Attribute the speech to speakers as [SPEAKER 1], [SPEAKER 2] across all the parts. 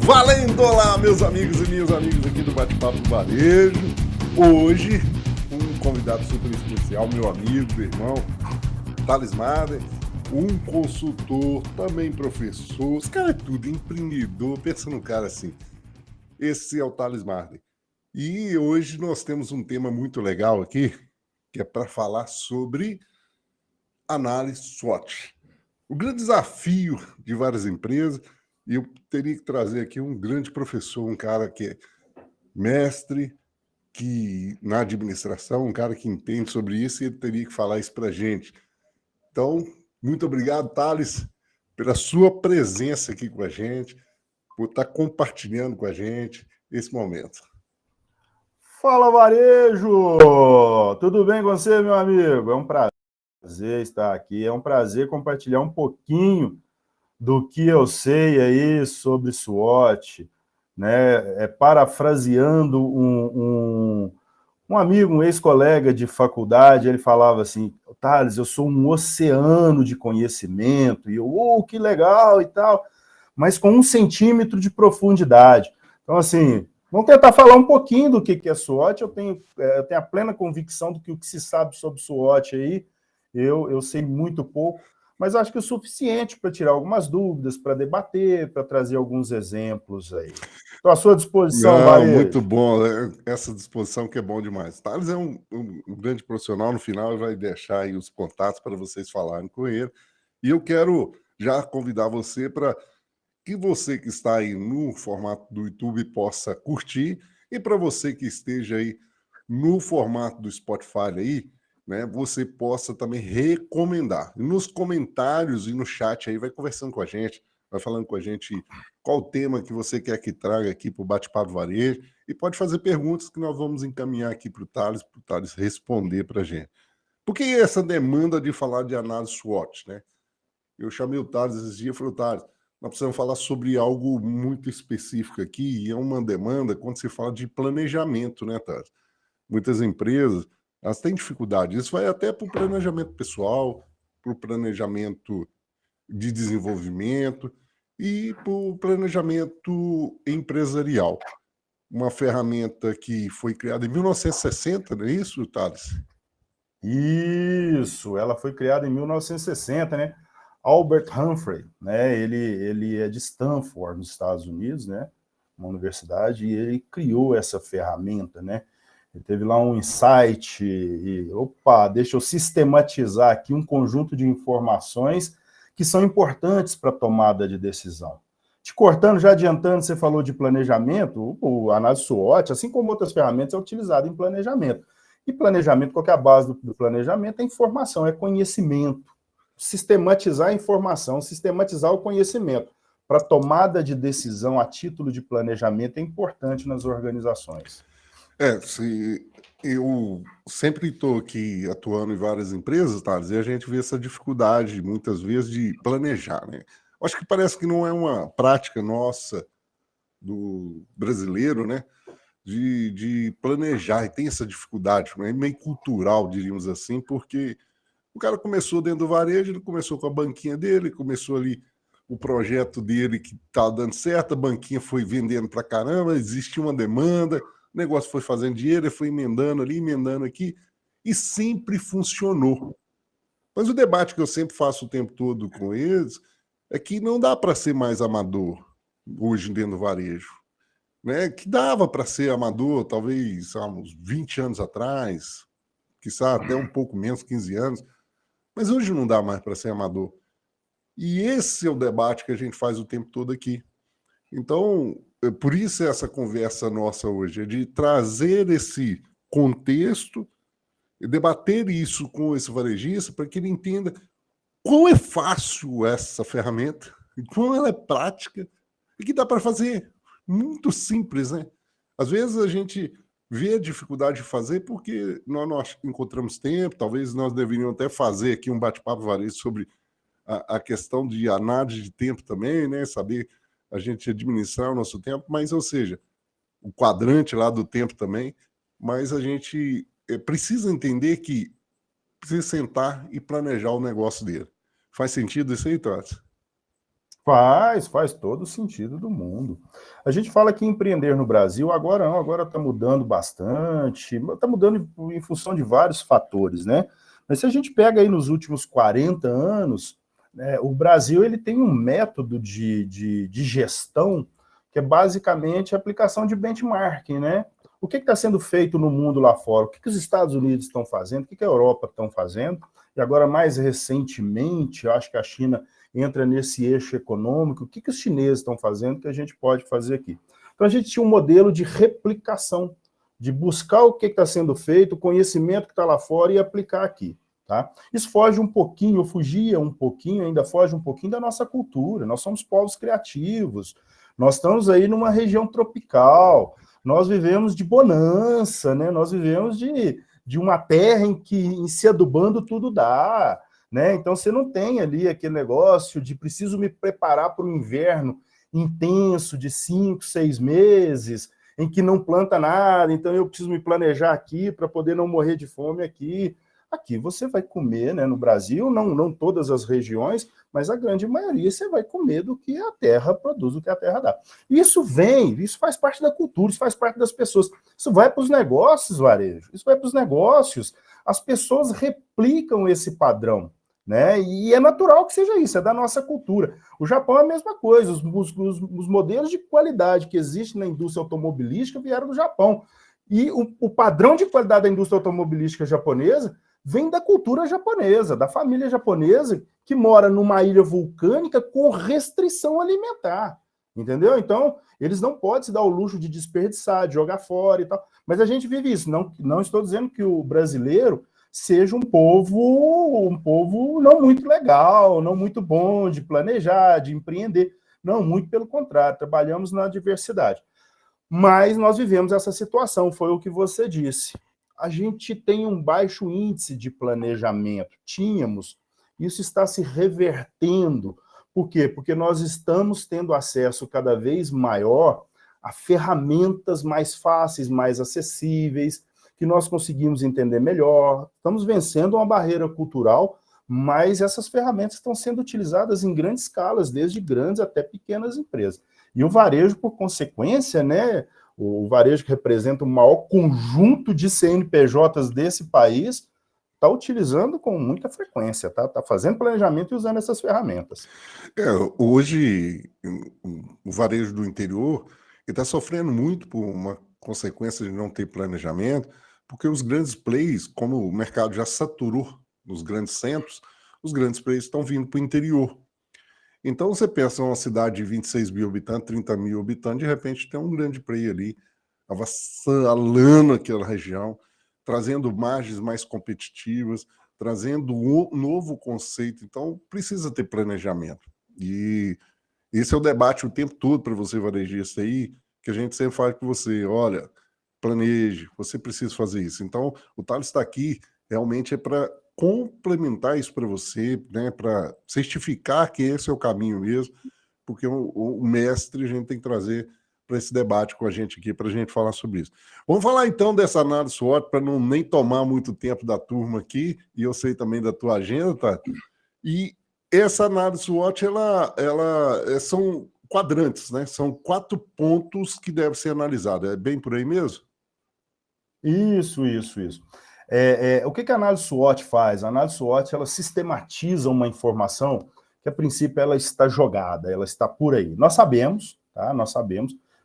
[SPEAKER 1] Valendo! Olá, meus amigos e minhas amigas aqui do Bate-Papo do Varejo. Hoje, um convidado super especial, meu amigo, meu irmão, Thales Mader, um consultor, também professor, esse cara é tudo, empreendedor, pensa num cara assim. Esse é o Thales Mader. E hoje nós temos um tema muito legal aqui, que é para falar sobre análise SWOT. O grande desafio de várias empresas, e eu teria que trazer aqui um grande professor, um cara que é mestre na administração, um cara que entende sobre isso, e ele teria que falar isso para a gente. Então, muito obrigado, Thales, pela sua presença aqui com a gente, por estar compartilhando com a gente esse momento.
[SPEAKER 2] Fala, Varejo! Tudo bem com você, meu amigo? É um prazer estar aqui, é um prazer compartilhar um pouquinho do que eu sei aí sobre SWOT, né? Parafraseando um amigo, um ex-colega de faculdade, ele falava assim: Thales, eu sou um oceano de conhecimento, e eu, que legal e tal, mas com 1 centímetro de profundidade. Então, assim, vamos tentar falar um pouquinho do que é SWOT. Eu tenho a plena convicção do que o que se sabe sobre SWOT aí, eu sei muito pouco, mas acho que é o suficiente para tirar algumas dúvidas, para debater, para trazer alguns exemplos aí. Estou à sua disposição,
[SPEAKER 1] Não, muito
[SPEAKER 2] Varejo.
[SPEAKER 1] bom, essa disposição que é bom demais. Thales é um grande profissional, no final ele vai deixar aí os contatos para vocês falarem com ele. E eu quero já convidar você para que você que está aí no formato do YouTube possa curtir, e para você que esteja aí no formato do Spotify aí, né, você possa também recomendar. Nos comentários e no chat aí, vai conversando com a gente, vai falando com a gente qual o tema que você quer que traga aqui para o Bate-Papo Varejo, e pode fazer perguntas que nós vamos encaminhar aqui para o Thales responder para a gente. Por que essa demanda de falar de análise SWOT, né? Eu chamei o Thales esses dias e falei: Thales, nós precisamos falar sobre algo muito específico aqui, e é uma demanda quando se fala de planejamento, né, Thales? Muitas empresas, elas têm dificuldade. Isso vai até para o planejamento pessoal, para o planejamento de desenvolvimento e para o planejamento empresarial. Uma ferramenta que foi criada em 1960, não é isso, Thales?
[SPEAKER 2] Isso, ela foi criada em 1960, né? Albert Humphrey, né? Ele é de Stanford, nos Estados Unidos, né? Uma universidade, e ele criou essa ferramenta, né? Ele teve lá um insight e, opa, deixa eu sistematizar aqui um conjunto de informações que são importantes para a tomada de decisão. Te cortando, já adiantando, você falou de planejamento, o análise SWOT, assim como outras ferramentas, é utilizado em planejamento. E planejamento, qual que é a base do planejamento? É informação, é conhecimento. Sistematizar a informação, sistematizar o conhecimento. Para tomada de decisão a título de planejamento é importante nas organizações.
[SPEAKER 1] Se eu sempre estou aqui atuando em várias empresas, Thales, e a gente vê essa dificuldade, muitas vezes, de planejar, né? Acho que parece que não é uma prática nossa, do brasileiro, né? De planejar, e tem essa dificuldade, né? Meio cultural, diríamos assim, porque o cara começou dentro do varejo, ele começou com a banquinha dele, começou ali o projeto dele que tá dando certo, a banquinha foi vendendo para caramba, existia uma demanda, o negócio foi fazendo dinheiro, ele foi emendando ali, emendando aqui, e sempre funcionou. Mas o debate que eu sempre faço o tempo todo com eles é que não dá para ser mais amador hoje dentro do varejo, né? Que dava para ser amador, talvez, sei lá, uns 20 anos atrás, quiçá até um pouco menos, 15 anos, mas hoje não dá mais para ser amador. E esse é o debate que a gente faz o tempo todo aqui. Então, por isso essa conversa nossa hoje, é de trazer esse contexto e debater isso com esse varejista para que ele entenda quão é fácil essa ferramenta, quão ela é prática e que dá para fazer. Muito simples, né? Às vezes a gente vê a dificuldade de fazer porque nós não encontramos tempo, talvez nós deveríamos até fazer aqui um bate-papo varejo sobre a questão de análise de tempo também, né? Saber a gente administrar o nosso tempo, mas, ou seja, o quadrante lá do tempo também, mas a gente precisa entender que precisa sentar e planejar o negócio dele. Faz sentido isso aí, Tati?
[SPEAKER 2] Faz todo o sentido do mundo. A gente fala que empreender no Brasil, agora não, agora está mudando bastante, está mudando em função de vários fatores, né? Mas se a gente pega aí nos últimos 40 anos, né, o Brasil ele tem um método de gestão que é basicamente a aplicação de benchmarking, né? O que está sendo feito no mundo lá fora? O que os Estados Unidos estão fazendo? O que a Europa estão fazendo? E agora, mais recentemente, eu acho que a China entra nesse eixo econômico, o que os chineses estão fazendo que a gente pode fazer aqui? Então, a gente tinha um modelo de replicação, de buscar o que está sendo feito, o conhecimento que está lá fora e aplicar aqui. Tá? Isso foge um pouquinho, fugia um pouquinho, ainda foge um pouquinho da nossa cultura. Nós somos povos criativos, nós estamos aí numa região tropical, nós vivemos de bonança, né? Nós vivemos de uma terra em que, em se adubando, tudo dá. Né? Então, você não tem ali aquele negócio de preciso me preparar para o inverno intenso de 5, 6 meses, em que não planta nada, então eu preciso me planejar aqui para poder não morrer de fome aqui. Aqui você vai comer, né, no Brasil, não todas as regiões, mas a grande maioria você vai comer do que a terra produz, do que a terra dá. Isso faz parte da cultura, isso faz parte das pessoas. Isso vai para os negócios, varejo, isso vai para os negócios. As pessoas replicam esse padrão. Né? E é natural que seja isso, é da nossa cultura. O Japão é a mesma coisa, os modelos de qualidade que existem na indústria automobilística vieram do Japão. E o padrão de qualidade da indústria automobilística japonesa vem da cultura japonesa, da família japonesa que mora numa ilha vulcânica com restrição alimentar. Entendeu? Então, eles não podem se dar o luxo de desperdiçar, de jogar fora e tal. Mas a gente vive isso. Não estou dizendo que o brasileiro seja um povo não muito legal, não muito bom de planejar, de empreender. Não, muito pelo contrário, trabalhamos na diversidade. Mas nós vivemos essa situação, foi o que você disse. A gente tem um baixo índice de planejamento, tínhamos, isso está se revertendo. Por quê? Porque nós estamos tendo acesso cada vez maior a ferramentas mais fáceis, mais acessíveis, que nós conseguimos entender melhor, estamos vencendo uma barreira cultural, mas essas ferramentas estão sendo utilizadas em grandes escalas, desde grandes até pequenas empresas. E o varejo, por consequência, né, o varejo que representa o maior conjunto de CNPJs desse país, está utilizando com muita frequência, tá fazendo planejamento e usando essas ferramentas.
[SPEAKER 1] Hoje, o varejo do interior está sofrendo muito por uma consequência de não ter planejamento, porque os grandes players, como o mercado já saturou nos grandes centros, os grandes players estão vindo para o interior. Então você pensa em uma cidade de 26 mil habitantes, 30 mil habitantes, de repente tem um grande player ali, avassalando aquela região, trazendo margens mais competitivas, trazendo um novo conceito. Então precisa ter planejamento. E esse é o debate o tempo todo para você, varejista aí, que a gente sempre fala com você, olha, planeje, você precisa fazer isso. Então, o Thales está aqui realmente é para complementar isso para você, né, para certificar que esse é o caminho mesmo, porque o mestre a gente tem que trazer para esse debate com a gente aqui, para a gente falar sobre isso. Vamos falar então dessa análise SWOT, para não nem tomar muito tempo da turma aqui, e eu sei também da tua agenda, tá? E essa análise SWOT, são quadrantes, né? São 4 pontos que devem ser analisados. É bem por aí mesmo?
[SPEAKER 2] Isso. O que a análise SWOT faz? A análise SWOT, ela sistematiza uma informação que, a princípio, ela está jogada, ela está por aí. Nós sabemos, tá?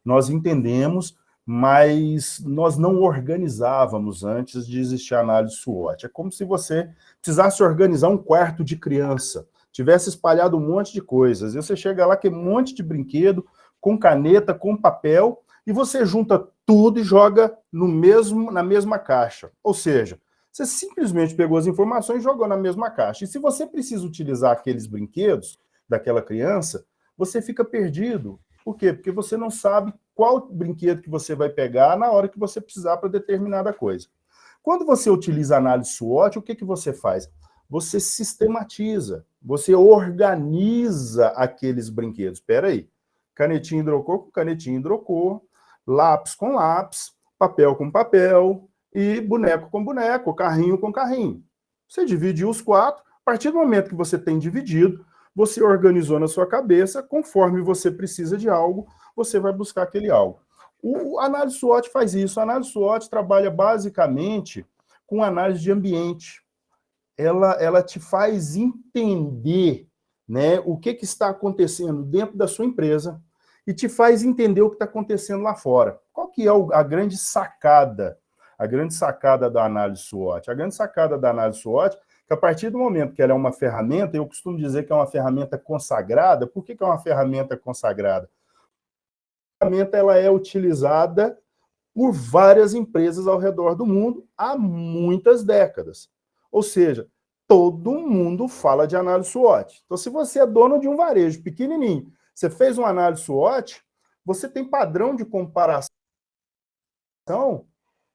[SPEAKER 2] Nós entendemos, mas nós não organizávamos antes de existir a análise SWOT. É como se você precisasse organizar um quarto de criança, tivesse espalhado um monte de coisas, e você chega lá que um monte de brinquedo, com caneta, com papel, e você junta tudo e joga na mesma caixa. Ou seja, você simplesmente pegou as informações e jogou na mesma caixa. E se você precisa utilizar aqueles brinquedos daquela criança, você fica perdido. Por quê? Porque você não sabe qual brinquedo que você vai pegar na hora que você precisar para determinada coisa. Quando você utiliza a análise SWOT, o que você faz? Você sistematiza, você organiza aqueles brinquedos. Espera aí, canetinha hidrocor com canetinha hidrocor, lápis com lápis, papel com papel e boneco com boneco, carrinho com carrinho. Você dividiu os 4, a partir do momento que você tem dividido, você organizou na sua cabeça, conforme você precisa de algo, você vai buscar aquele algo. A análise SWOT faz isso. A análise SWOT trabalha basicamente com análise de ambiente. Ela te faz entender, né, o que está acontecendo dentro da sua empresa e te faz entender o que está acontecendo lá fora. Qual que é a grande sacada? A grande sacada da análise SWOT? A grande sacada da análise SWOT é que a partir do momento que ela é uma ferramenta, eu costumo dizer que é uma ferramenta consagrada. Por que é uma ferramenta consagrada? A ferramenta ela é utilizada por várias empresas ao redor do mundo há muitas décadas. Ou seja, todo mundo fala de análise SWOT. Então, se você é dono de um varejo pequenininho, você fez uma análise SWOT, você tem padrão de comparação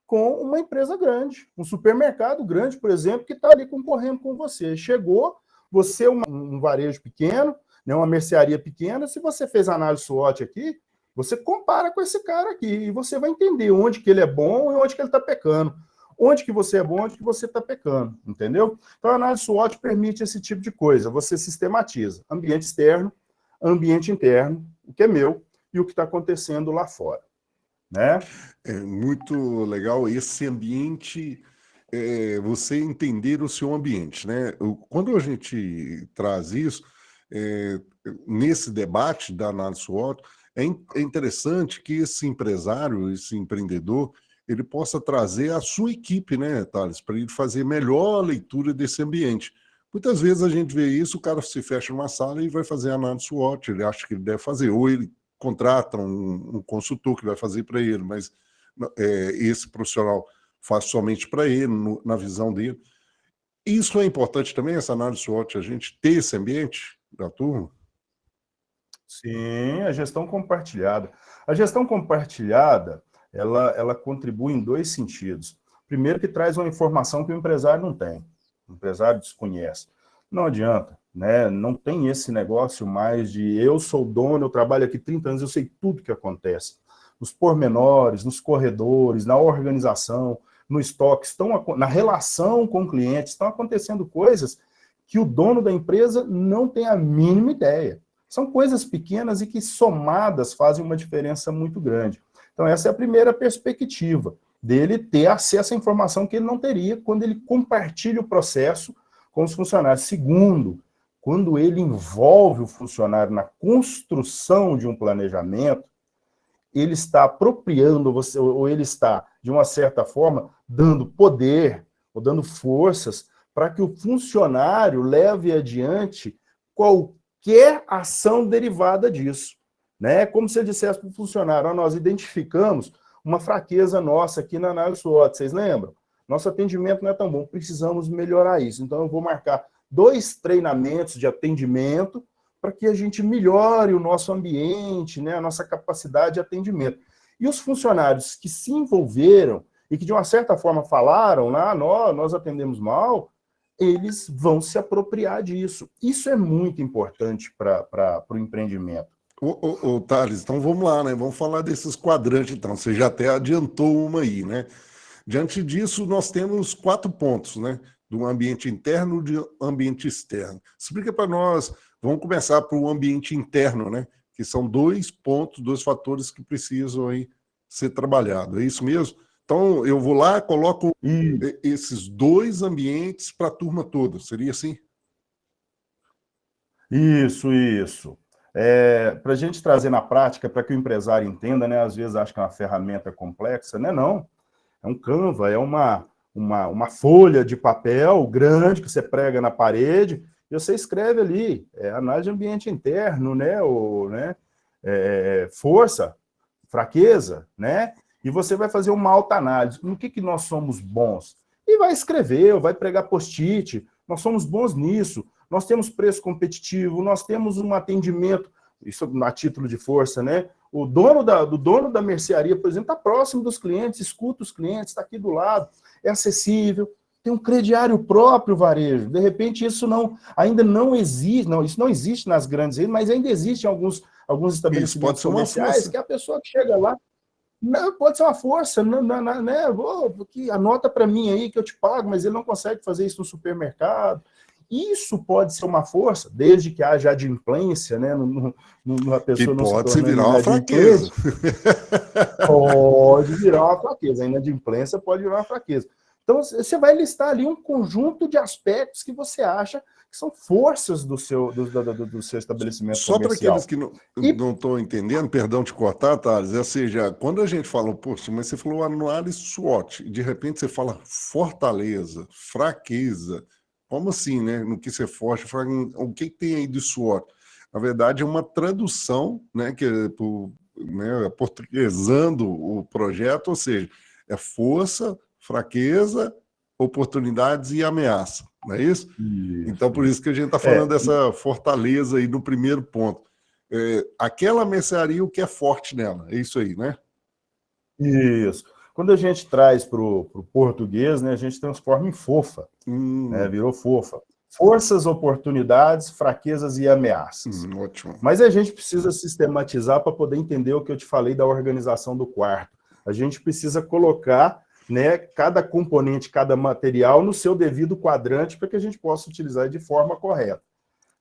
[SPEAKER 2] com uma empresa grande, um supermercado grande, por exemplo, que está ali concorrendo com você. Chegou, você é um varejo pequeno, né, uma mercearia pequena, se você fez análise SWOT aqui, você compara com esse cara aqui e você vai entender onde que ele é bom e onde que ele está pecando. Onde que você é bom, onde que você está pecando, entendeu? Então, a análise SWOT permite esse tipo de coisa. Você sistematiza ambiente externo, ambiente interno, o que é meu e o que está acontecendo lá fora, né?
[SPEAKER 1] É muito legal esse ambiente, você entender o seu ambiente, né? Quando a gente traz isso, nesse debate da análise SWOT, é interessante que esse empresário, esse empreendedor, ele possa trazer a sua equipe, né, Thales, para ele fazer melhor a leitura desse ambiente. Muitas vezes a gente vê isso, o cara se fecha numa sala e vai fazer a análise SWOT, ele acha que ele deve fazer, ou ele contrata um consultor que vai fazer para ele, mas esse profissional faz somente para ele, na visão dele. Isso é importante também, essa análise SWOT, a gente ter esse ambiente da turma?
[SPEAKER 2] Sim, a gestão compartilhada. A gestão compartilhada, ela contribui em dois sentidos. Primeiro, que traz uma informação que o empresário não tem, o empresário desconhece. Não adianta, né? Não tem esse negócio mais de eu sou dono, eu trabalho aqui 30 anos, eu sei tudo que acontece. Nos pormenores, nos corredores, na organização, no estoque, na relação com o cliente, estão acontecendo coisas que o dono da empresa não tem a mínima ideia. São coisas pequenas e que somadas fazem uma diferença muito grande. Então, essa é a primeira perspectiva, dele ter acesso à informação que ele não teria quando ele compartilha o processo com os funcionários. Segundo, quando ele envolve o funcionário na construção de um planejamento, ele está apropriando você, ou ele está, de uma certa forma, dando poder, ou dando forças para que o funcionário leve adiante qualquer ação derivada disso. Né? Como se eu dissesse para o funcionário, nós identificamos uma fraqueza nossa aqui na análise SWOT, vocês lembram? Nosso atendimento não é tão bom, precisamos melhorar isso. Então, eu vou marcar 2 treinamentos de atendimento para que a gente melhore o nosso ambiente, né, a nossa capacidade de atendimento. E os funcionários que se envolveram e que, de uma certa forma, falaram, nós atendemos mal, eles vão se apropriar disso. Isso é muito importante para o empreendimento.
[SPEAKER 1] Ô, Thales, então vamos lá, né? Vamos falar desses quadrantes, então. Você já até adiantou uma aí, né? Diante disso, nós temos 4 pontos, né? Do ambiente interno e do ambiente externo. Explica para nós, vamos começar pelo ambiente interno, né? Que são 2 pontos, 2 fatores que precisam aí ser trabalhados. É isso mesmo? Então, eu vou lá, coloco esses 2 ambientes para a turma toda. Seria assim?
[SPEAKER 2] Isso. Para a gente trazer na prática, para que o empresário entenda, né? Às vezes acha que é uma ferramenta complexa, né? Não. É um Canva, é uma folha de papel grande que você prega na parede e você escreve ali, análise de ambiente interno, né? Força, fraqueza, né? E você vai fazer uma autoanálise. No que nós somos bons? E vai escrever, ou vai pregar post-it. Nós somos bons nisso. Nós temos preço competitivo, nós temos um atendimento, isso a título de força, né? O dono da mercearia, por exemplo, está próximo dos clientes, escuta os clientes, está aqui do lado, é acessível, tem um crediário próprio varejo. De repente, isso ainda não existe, isso não existe nas grandes redes, mas ainda existe em alguns estabelecimentos comerciais que a pessoa que chega lá, não, pode ser uma força, né? Anota para mim aí que eu te pago, mas ele não consegue fazer isso no supermercado. isso pode ser uma força, desde que haja adimplência, né? A pessoa
[SPEAKER 1] Que
[SPEAKER 2] não se
[SPEAKER 1] pode se
[SPEAKER 2] tornando
[SPEAKER 1] virar uma fraqueza.
[SPEAKER 2] pode virar uma fraqueza. A inadimplência pode virar uma fraqueza. Então, você vai listar ali um conjunto de aspectos que você acha que são forças do seu estabelecimento
[SPEAKER 1] Só para
[SPEAKER 2] comercial.
[SPEAKER 1] aqueles que não estão entendendo, perdão te cortar, Thales, ou seja, quando a gente fala, poxa, mas você falou análise SWOT, de repente você fala fortaleza, fraqueza, como assim, né? No que você forte, o que tem aí de SWOT? Na verdade, é uma tradução, né, que é portuguesando o projeto, ou seja, é força, fraqueza, oportunidades e ameaça, não é isso? Então, por isso que a gente está falando dessa fortaleza aí no primeiro ponto. Aquela mercearia, o que é forte nela? É isso aí, né?
[SPEAKER 2] Isso. Quando a gente traz para o português, né, a gente transforma em fofa, né, virou fofa. Forças, oportunidades, fraquezas e ameaças.
[SPEAKER 1] Ótimo.
[SPEAKER 2] Mas a gente precisa sistematizar para poder entender o que eu te falei da organização do quarto. A gente precisa colocar, né, cada componente, cada material no seu devido quadrante para que a gente possa utilizar de forma correta.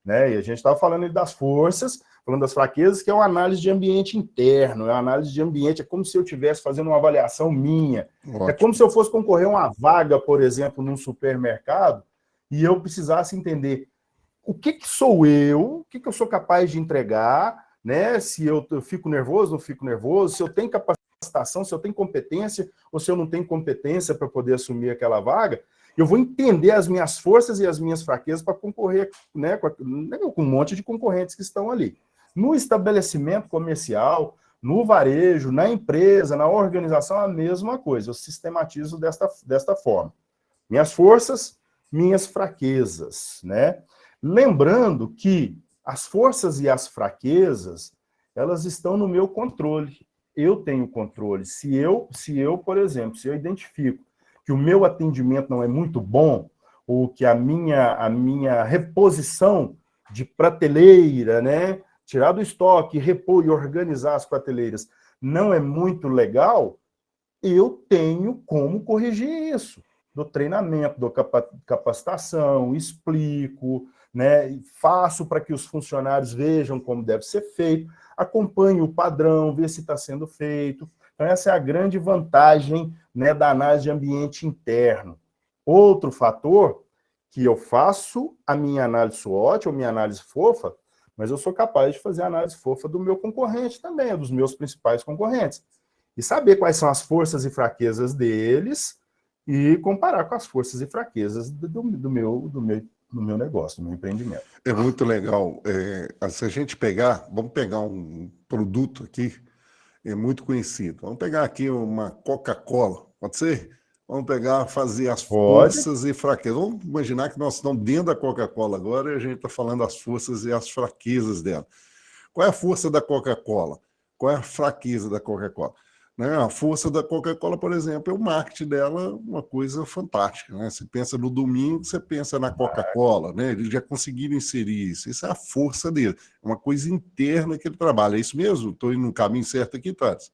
[SPEAKER 2] Né? E a gente estava falando das forças, falando das fraquezas, que é uma análise de ambiente interno, é uma análise de ambiente, é como se eu estivesse fazendo uma avaliação minha. Ótimo. É como se eu fosse concorrer a uma vaga, por exemplo, num supermercado, e eu precisasse entender o que sou eu, o que eu sou capaz de entregar, né? Se eu fico nervoso, não fico nervoso, se eu tenho capacitação, se eu tenho competência, ou se eu não tenho competência para poder assumir aquela vaga. Eu vou entender as minhas forças e as minhas fraquezas para concorrer, né, com um monte de concorrentes que estão ali. No estabelecimento comercial, no varejo, na empresa, na organização, a mesma coisa. Eu sistematizo desta forma. Minhas forças, minhas fraquezas, né? Lembrando que as forças e as fraquezas, elas estão no meu controle. Eu tenho controle. Se eu, por exemplo, se eu identifico que o meu atendimento não é muito bom, ou que a minha reposição de prateleira, né, tirar do estoque, repor e organizar as prateleiras, não é muito legal, eu tenho como corrigir isso. Do treinamento, dou capacitação, explico, né, faço para que os funcionários vejam como deve ser feito, acompanho o padrão, ver se está sendo feito. Então, essa é a grande vantagem, né, da análise de ambiente interno. Outro fator, que eu faço a minha análise SWOT, ou minha análise fofa, mas eu sou capaz de fazer a análise fofa do meu concorrente também, dos meus principais concorrentes. E saber quais são as forças e fraquezas deles e comparar com as forças e fraquezas do meu negócio, do meu empreendimento.
[SPEAKER 1] É muito legal. Se a gente vamos pegar um produto aqui, é muito conhecido. Vamos pegar aqui uma Coca-Cola, pode ser? Vamos fazer as forças e fraquezas. Vamos imaginar que nós estamos dentro da Coca-Cola agora e a gente está falando as forças e as fraquezas dela. Qual é a força da Coca-Cola? Qual é a fraqueza da Coca-Cola? Né? A força da Coca-Cola, por exemplo, é o marketing dela, uma coisa fantástica. Né? Você pensa no domingo, você pensa na Coca-Cola, né? Eles já conseguiram inserir isso. Isso é a força dele. É uma coisa interna que ele trabalha. É isso mesmo? Estou indo no caminho certo aqui, Thales?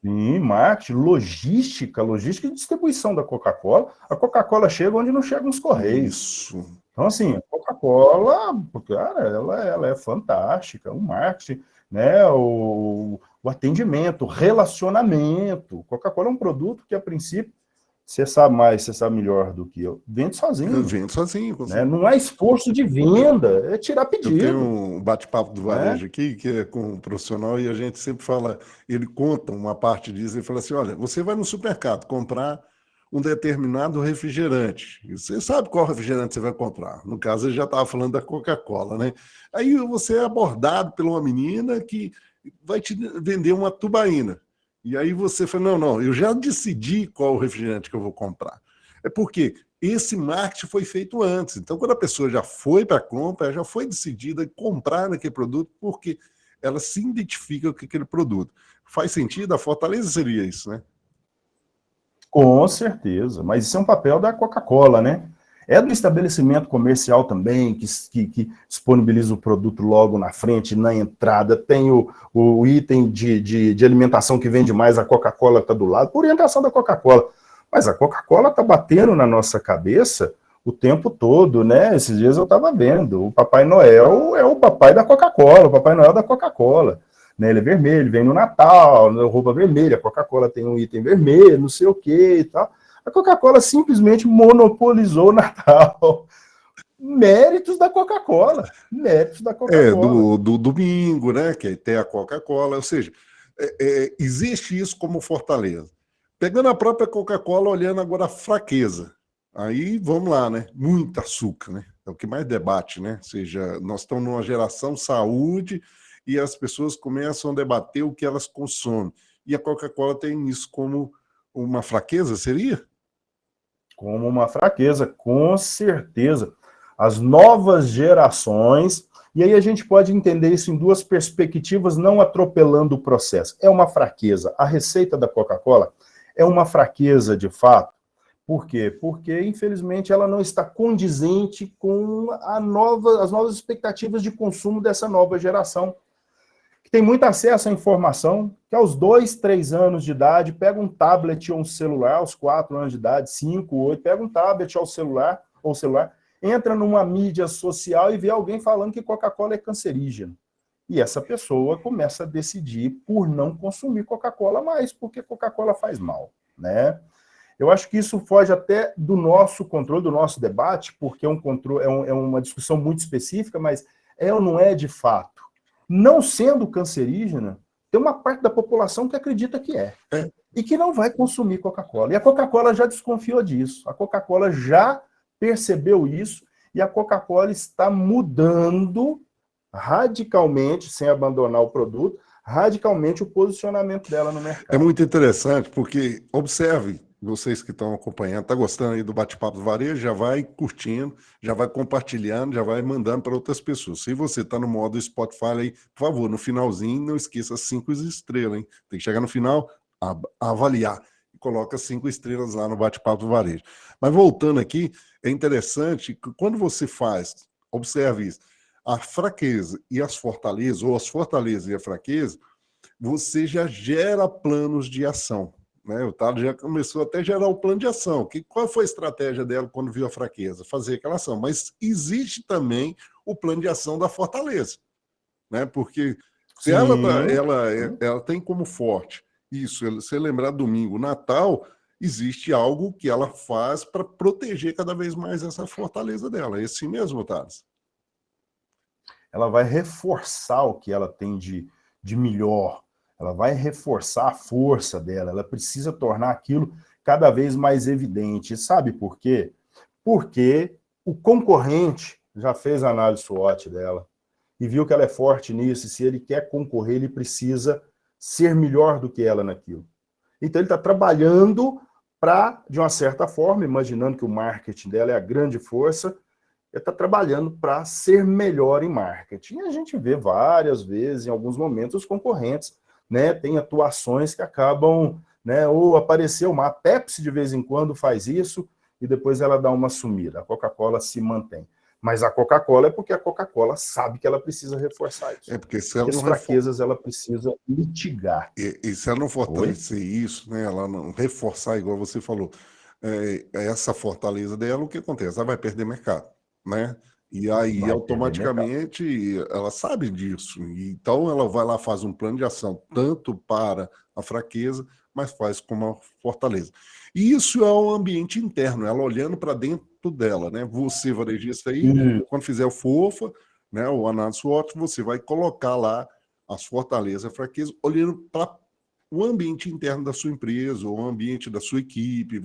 [SPEAKER 2] Sim, marketing, logística e distribuição da Coca-Cola. A Coca-Cola chega onde não chegam os correios.
[SPEAKER 1] Isso.
[SPEAKER 2] Então, assim, a Coca-Cola, cara, ela é fantástica. O marketing, né, o atendimento, o relacionamento. Coca-Cola é um produto que, a princípio, você sabe mais, você sabe melhor do que eu, vende sozinho.
[SPEAKER 1] Vende sozinho.
[SPEAKER 2] Né? Não é esforço de venda, é tirar pedido.
[SPEAKER 1] Eu tenho um bate-papo do varejo aqui, que é com um profissional, e a gente sempre fala, ele conta uma parte disso, ele fala assim, olha, você vai no supermercado comprar um determinado refrigerante, e você sabe qual refrigerante você vai comprar. No caso, ele já estava falando da Coca-Cola, né? Aí você é abordado por uma menina que vai te vender uma tubaína. E aí você fala, não, eu já decidi qual refrigerante que eu vou comprar. É porque esse marketing foi feito antes. Então, quando a pessoa já foi para a compra, ela já foi decidida a comprar naquele produto porque ela se identifica com aquele produto. Faz sentido? A fortaleza seria isso, né?
[SPEAKER 2] Com certeza. Mas isso é um papel da Coca-Cola, né? É do estabelecimento comercial também, que disponibiliza o produto logo na frente, na entrada. Tem o item de alimentação que vende mais, a Coca-Cola está do lado, por orientação da Coca-Cola. Mas a Coca-Cola está batendo na nossa cabeça o tempo todo, né? Esses dias eu estava vendo, o Papai Noel é o papai da Coca-Cola, o Papai Noel da Coca-Cola. Né? Ele é vermelho, vem no Natal, roupa vermelha, a Coca-Cola tem um item vermelho, não sei o que e tal. A Coca-Cola simplesmente monopolizou o Natal. Méritos da Coca-Cola. Méritos da Coca-Cola.
[SPEAKER 1] Do domingo, né? Que tem a Coca-Cola, ou seja, existe isso como fortaleza. Pegando a própria Coca-Cola, olhando agora a fraqueza. Aí vamos lá, né? Muito açúcar, né? É o que mais debate, né? Ou seja, nós estamos numa geração saúde e as pessoas começam a debater o que elas consomem. E a Coca-Cola tem isso como uma fraqueza, seria?
[SPEAKER 2] Como uma fraqueza, com certeza. As novas gerações, e aí a gente pode entender isso em duas perspectivas, não atropelando o processo. É uma fraqueza. A receita da Coca-Cola é uma fraqueza de fato. Por quê? Porque, infelizmente, ela não está condizente com as novas expectativas de consumo dessa nova geração, que tem muito acesso à informação, que aos 2, 3 anos de idade, pega um tablet ou um celular, aos 4 anos de idade, 5, 8, pega um tablet ou celular, entra numa mídia social e vê alguém falando que Coca-Cola é cancerígena. E essa pessoa começa a decidir por não consumir Coca-Cola mais, porque Coca-Cola faz mal, né? Eu acho que isso foge até do nosso controle, do nosso debate, porque é uma discussão muito específica, mas é ou não é de fato? Não sendo cancerígena, tem uma parte da população que acredita que é. E que não vai consumir Coca-Cola. E a Coca-Cola já desconfiou disso. A Coca-Cola já percebeu isso e a Coca-Cola está mudando radicalmente, sem abandonar o produto, radicalmente o posicionamento dela no
[SPEAKER 1] É
[SPEAKER 2] mercado.
[SPEAKER 1] muito interessante, porque observe, vocês que estão acompanhando, tá gostando aí do bate-papo do varejo, já vai curtindo, já vai compartilhando, já vai mandando para outras pessoas. Se você está no modo Spotify aí, por favor, no finalzinho, não esqueça 5 estrelas, hein? Tem que chegar no final, avaliar. E coloca 5 estrelas lá no bate-papo do varejo. Mas voltando aqui, é interessante que quando você faz, observe isso, a fraqueza e as fortalezas, ou as fortalezas e a fraqueza, você já gera planos de ação. Né? O Tado já começou até a gerar o plano de ação. Qual foi a estratégia dela quando viu a fraqueza? Fazer aquela ação. Mas existe também o plano de ação da fortaleza. Né? Porque se
[SPEAKER 2] Sim.
[SPEAKER 1] ela tem como forte isso, se você lembrar domingo, Natal, existe algo que ela faz para proteger cada vez mais essa fortaleza dela. É assim mesmo, Thales?
[SPEAKER 2] Ela vai reforçar o que ela tem de melhor, ela vai reforçar a força dela, ela precisa tornar aquilo cada vez mais evidente. Sabe por quê? Porque o concorrente já fez a análise SWOT dela e viu que ela é forte nisso, e se ele quer concorrer, ele precisa ser melhor do que ela naquilo. Então ele está trabalhando para, de uma certa forma, imaginando que o marketing dela é a grande força, está trabalhando para ser melhor em marketing. E a gente vê várias vezes, em alguns momentos, os concorrentes, né, tem atuações que acabam, né, ou apareceu uma, a Pepsi de vez em quando faz isso e depois ela dá uma sumida. A Coca-Cola se mantém. Mas a Coca-Cola é porque a Coca-Cola sabe que ela precisa reforçar isso.
[SPEAKER 1] É porque se
[SPEAKER 2] Que
[SPEAKER 1] ela
[SPEAKER 2] as
[SPEAKER 1] não
[SPEAKER 2] fraquezas ela precisa mitigar.
[SPEAKER 1] e se ela não
[SPEAKER 2] Oi?
[SPEAKER 1] fortalecer isso, né, ela não reforçar, igual você falou, essa fortaleza dela, o que acontece? Ela vai perder mercado, né? E aí,
[SPEAKER 2] Vai perder mercado.
[SPEAKER 1] automaticamente, ela sabe disso. E então, ela vai lá, faz um plano de ação, tanto para a fraqueza, mas faz como a fortaleza. E isso é um ambiente interno, ela olhando para dentro dela, né? Você, varejista aí,
[SPEAKER 2] E,
[SPEAKER 1] quando fizer o FOFA, né, o análise SWOT, você vai colocar lá as fortalezas, a fraqueza, olhando para o ambiente interno da sua empresa, o ambiente da sua equipe.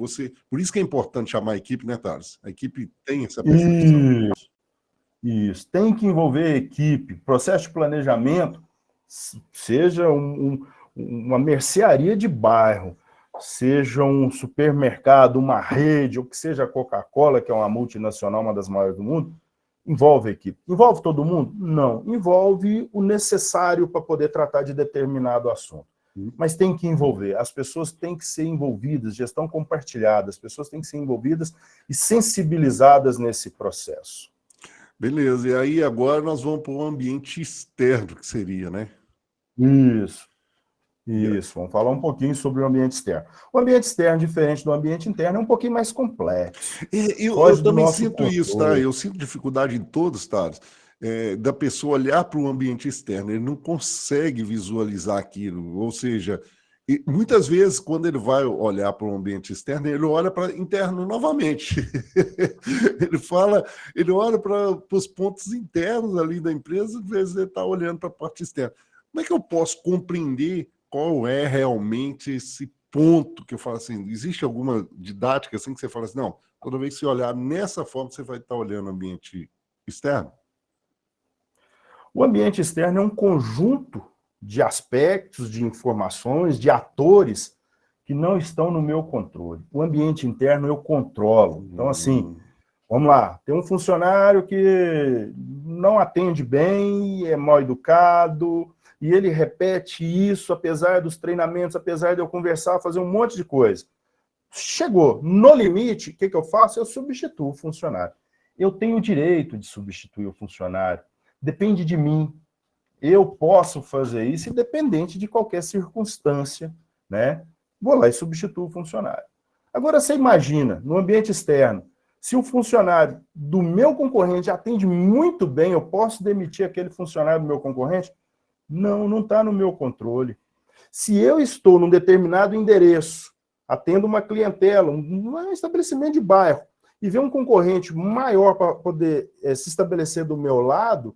[SPEAKER 1] Por isso que é importante chamar a equipe, né, Thales? A equipe tem essa percepção.
[SPEAKER 2] isso. Isso, tem que envolver a equipe, processo de planejamento, seja uma mercearia de bairro, seja um supermercado, uma rede, ou que seja a Coca-Cola, que é uma multinacional, uma das maiores do mundo, envolve a equipe. Envolve todo mundo? Não. Envolve o necessário para poder tratar de determinado assunto. Mas tem que envolver, as pessoas têm que ser envolvidas, gestão compartilhada, as pessoas têm que ser envolvidas e sensibilizadas nesse processo.
[SPEAKER 1] Beleza, e aí agora nós vamos para o ambiente externo, que seria, né?
[SPEAKER 2] Isso. Isso, vamos falar um pouquinho sobre o ambiente externo. O ambiente externo, diferente do ambiente interno, é um pouquinho mais complexo.
[SPEAKER 1] Eu
[SPEAKER 2] Foge do
[SPEAKER 1] também
[SPEAKER 2] nosso
[SPEAKER 1] sinto isso, tá?
[SPEAKER 2] controle.
[SPEAKER 1] Eu sinto dificuldade em todos, tá? Da pessoa olhar para o ambiente externo, ele não consegue visualizar aquilo, ou seja, muitas vezes quando ele vai olhar para o ambiente externo, ele olha para interno novamente. Ele olha para os pontos internos ali da empresa, às vezes ele está olhando para a parte externa. Como é que eu posso compreender qual é realmente esse ponto que eu falo assim? Existe alguma didática assim que você fala assim, não, toda vez que você olhar nessa forma, você vai estar olhando o ambiente externo?
[SPEAKER 2] O ambiente externo é um conjunto de aspectos, de informações, de atores que não estão no meu controle. O ambiente interno eu controlo. Então, assim,
[SPEAKER 1] Hum,
[SPEAKER 2] vamos lá, tem um funcionário que não atende bem, é mal educado, e ele repete isso, apesar dos treinamentos, apesar de eu conversar, fazer um monte de coisa. Chegou no limite, o que eu faço? Eu substituo o funcionário. Eu tenho o direito de substituir o funcionário. Depende de mim. Eu posso fazer isso independente de qualquer circunstância, né? Vou lá e substituo o funcionário. Agora, você imagina, no ambiente externo, se o funcionário do meu concorrente atende muito bem, eu posso demitir aquele funcionário do meu concorrente? Não, não está no meu controle. Se eu estou num determinado endereço, atendo uma clientela, um estabelecimento de bairro, e vê um concorrente maior para poder se estabelecer do meu lado,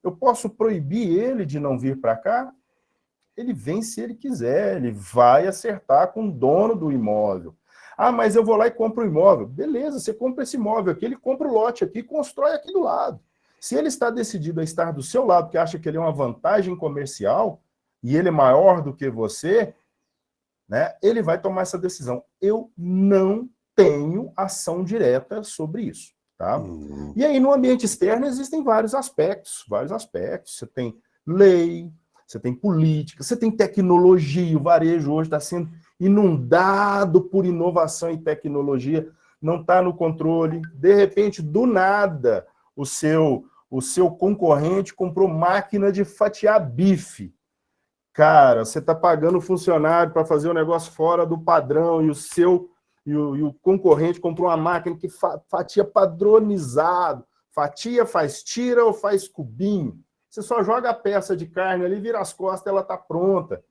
[SPEAKER 2] eu posso proibir ele de não vir para cá? Ele vem se ele quiser, ele vai acertar com o dono do imóvel. Ah, mas eu vou lá e compro o imóvel. Beleza, você compra esse imóvel aqui, ele compra o lote aqui e constrói aqui do lado. Se ele está decidido a estar do seu lado, porque acha que ele é uma vantagem comercial, e ele é maior do que você, né, ele vai tomar essa decisão. Eu não tenho ação direta sobre isso. Tá?
[SPEAKER 1] hum.
[SPEAKER 2] E aí, no ambiente externo, existem vários aspectos, vários aspectos. Você tem lei, você tem política, você tem tecnologia. O varejo hoje está sendo inundado por inovação e tecnologia, não está no controle. De repente, do nada, o seu concorrente comprou máquina de fatiar bife. Cara, você está pagando o funcionário para fazer um negócio fora do padrão e o concorrente comprou uma máquina que fatia padronizado. Fatia, faz tira ou faz cubinho. Você só joga a peça de carne ali, vira as costas, ela está pronta.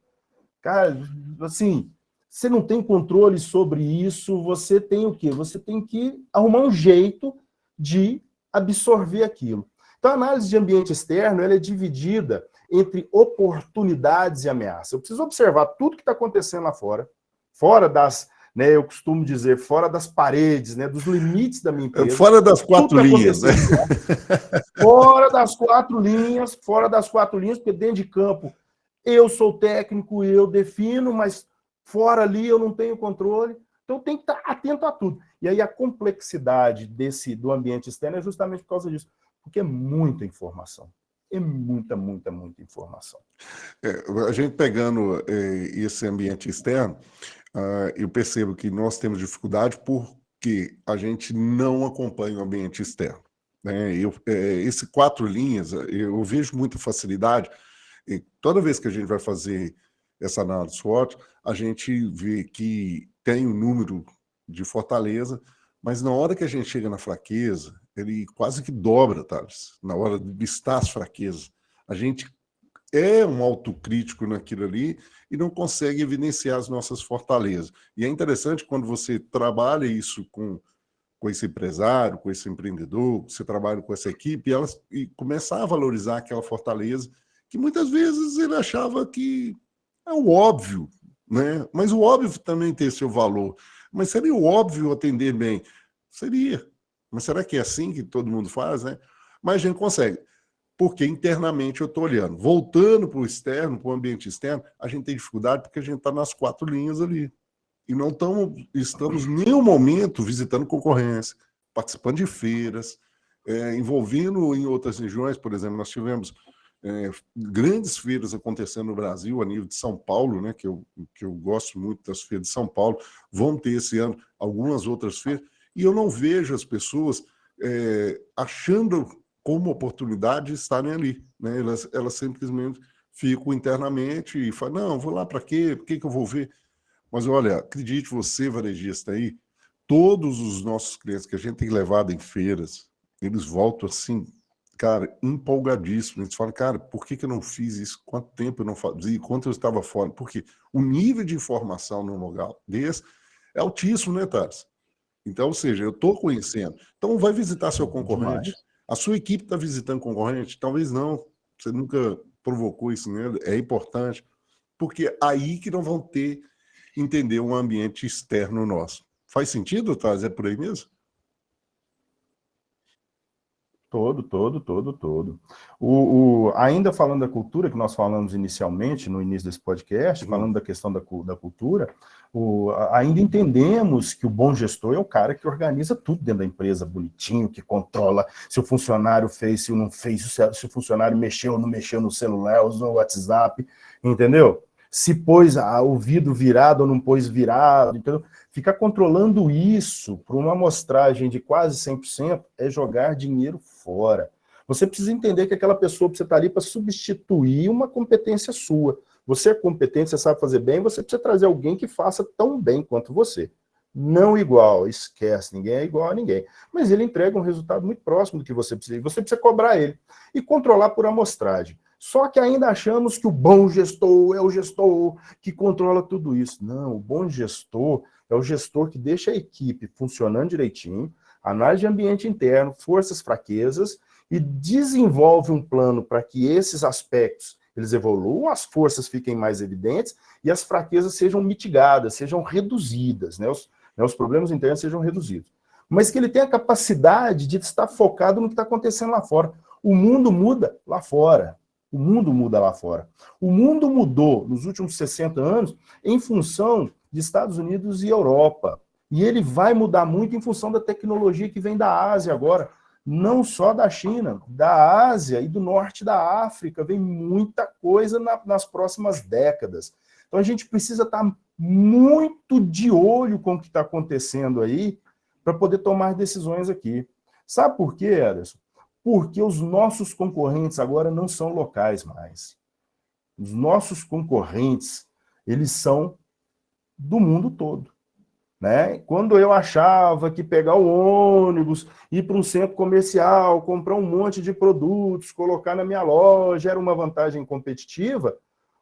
[SPEAKER 2] Cara, assim, você não tem controle sobre isso, você tem o quê? Você tem que arrumar um jeito de absorver aquilo. Então, a análise de ambiente externo ela é dividida entre oportunidades e ameaças. Eu preciso observar tudo que está acontecendo lá fora, fora das, né, eu costumo dizer, fora das paredes, né, dos limites da minha empresa,
[SPEAKER 1] Fora das
[SPEAKER 2] tudo
[SPEAKER 1] quatro
[SPEAKER 2] está
[SPEAKER 1] linhas, né?
[SPEAKER 2] acontecendo fora das quatro linhas, porque dentro de campo eu sou técnico, eu defino, mas fora ali eu não tenho controle. Então tem que estar atento a tudo. E aí a complexidade do ambiente externo é justamente por causa disso, porque é muita informação. É muita, muita, muita informação.
[SPEAKER 1] A gente pegando esse ambiente externo, eu percebo que nós temos dificuldade porque a gente não acompanha o ambiente externo. Né? Esse quatro linhas, eu vejo muita facilidade. E toda vez que a gente vai fazer essa análise SWOT, a gente vê que tem um número de fortaleza, mas na hora que a gente chega na fraqueza, ele quase que dobra, Thales, na hora de listar as fraquezas. A gente é um autocrítico naquilo ali e não consegue evidenciar as nossas fortalezas. E é interessante quando você trabalha isso com esse empresário, com esse empreendedor, você trabalha com essa equipe, e começar a valorizar aquela fortaleza que muitas vezes ele achava que é o óbvio, né? Mas o óbvio também tem seu valor. Mas seria o óbvio atender bem? Seria. Mas será que é assim que todo mundo faz, né? Mas a gente consegue porque internamente eu estou olhando. Voltando para o externo, para o ambiente externo, a gente tem dificuldade porque a gente está nas quatro linhas ali. E não estamos em nenhum momento visitando concorrência, participando de feiras, envolvendo em outras regiões. Por exemplo, nós tivemos grandes feiras acontecendo no Brasil, a nível de São Paulo, né, que eu gosto muito das feiras de São Paulo. Vão ter esse ano algumas outras feiras, e eu não vejo as pessoas achando como oportunidade estarem ali. Né? Elas simplesmente fico internamente e falo, não, vou lá para quê? Por que eu vou ver? Mas olha, acredite você, varejista aí, todos os nossos clientes que a gente tem levado em feiras, eles voltam assim, cara, empolgadíssimos. Eles falam, cara, por que eu não fiz isso? Quanto tempo eu não fazia? Quanto eu estava fora? Porque o nível de informação num lugar desse é altíssimo, né, Thales? Então, ou seja, eu estou conhecendo. Então, vai visitar seu concorrente.
[SPEAKER 2] Demais.
[SPEAKER 1] A sua equipe está visitando concorrente? Talvez não. Você nunca provocou isso nele. É importante. Porque aí que não vão ter, entender um ambiente externo nosso. Faz sentido, Thales? É por aí mesmo?
[SPEAKER 2] Todo. Ainda falando da cultura, que nós falamos inicialmente, no início desse podcast,
[SPEAKER 1] Uhum.
[SPEAKER 2] falando da questão da cultura, ainda entendemos que o bom gestor é o cara que organiza tudo dentro da empresa, bonitinho, que controla se o funcionário fez, se não fez, se o funcionário mexeu ou não mexeu no celular, usou o WhatsApp, entendeu? Se pôs o vidro virado ou não pôs virado, entendeu? Ficar controlando isso para uma amostragem de quase 100% é jogar dinheiro fora. Você precisa entender que aquela pessoa precisa estar ali para substituir uma competência sua. Você é competente, você sabe fazer bem, você precisa trazer alguém que faça tão bem quanto você. Não igual, esquece, ninguém é igual a ninguém. Mas ele entrega um resultado muito próximo do que você precisa. E você precisa cobrar ele. E controlar por amostragem. Só que ainda achamos que o bom gestor é o gestor que controla tudo isso. Não, o bom gestor é o gestor que deixa a equipe funcionando direitinho, análise de ambiente interno, forças, fraquezas, e desenvolve um plano para que esses aspectos eles evoluam, as forças fiquem mais evidentes e as fraquezas sejam mitigadas, sejam reduzidas, né? Os problemas internos sejam reduzidos. Mas que ele tenha a capacidade de estar focado no que está acontecendo lá fora. O mundo muda lá fora. O mundo muda lá fora. O mundo mudou nos últimos 60 anos em função de Estados Unidos e Europa. E ele vai mudar muito em função da tecnologia que vem da Ásia agora. Não só da China, da Ásia e do norte da África. Vem muita coisa nas próximas décadas. Então a gente precisa estar muito de olho com o que está acontecendo aí para poder tomar decisões aqui. Sabe por quê, Ederson? Porque os nossos concorrentes agora não são locais mais. Os nossos concorrentes, eles são do mundo todo. Né? Quando eu achava que pegar o ônibus, ir para um centro comercial, comprar um monte de produtos, colocar na minha loja, era uma vantagem competitiva,